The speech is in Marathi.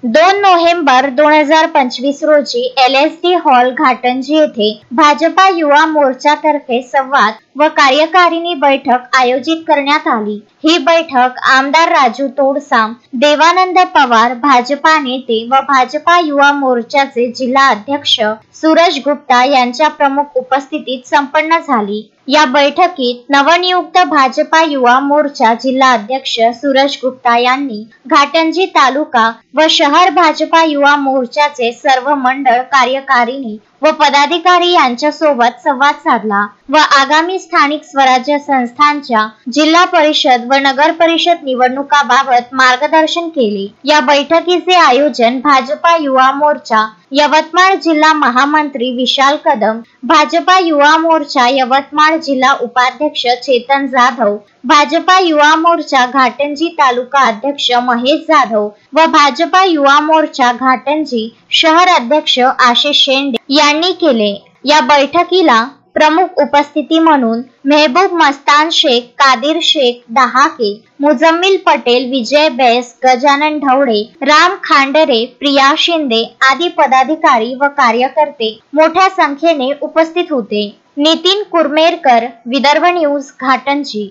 2 नोव्हेंबर 2025 रोजी LSD हॉल घाटंजी येथे भाजपा युवा मोर्चातर्फे संवाद व कार्यकारिणी बैठक आयोजित करण्यात आली। ही बैठक आमदार राजू तोडसाम, देवानंद पवार, भाजपा नेते व भाजपा युवा मोर्चाचे जिल्हा अध्यक्ष सूरज गुप्ता यांच्या प्रमुख उपस्थितीत संपन्न झाली। या बैठकीत नवनियुक्त भाजपा युवा मोर्चा जिल्हा अध्यक्ष सूरज गुप्ता यांनी घाटंजी तालुका व शहर भाजपा युवा मोर्चाचे सर्व मंडळ कार्यकारिणी व पदाधिकारी यांच्यासोबत संवाद साधला व आगामी स्थानिक स्वराज्य संस्थांच्या जिल्हा परिषद व नगर परिषद निवडणुकाबाबत मार्गदर्शन केले। या बैठकीचे आयोजन भाजपा युवा मोर्चा यवतमाळ जिल्हा महामंत्री विशाल कदम, भाजपा युवा मोर्चा यवतमाळ जिल्हा उपाध्यक्ष चेतन जाधव, भाजपा युवा मोर्चा घाटंजी तालुका अध्यक्ष महेश जाधव व भाजपा युवा मोर्चा घाटंजी शहर अध्यक्ष आशिष शेंडे यांनी केले। या बैठकीला प्रमुख उपस्थिती म्हणून मेहबूब मस्तान शेख, कादिर शेख डहाके, मुजम्मिल पटेल, विजय बैस, गजानन ढवळे, राम खांडरे, प्रिया शिंदे आदी पदाधिकारी व कार्यकर्ते मोठ्या संख्येने उपस्थित होते। नितीन कुरमेरकर, विदर्भ न्यूज, घाटंजी।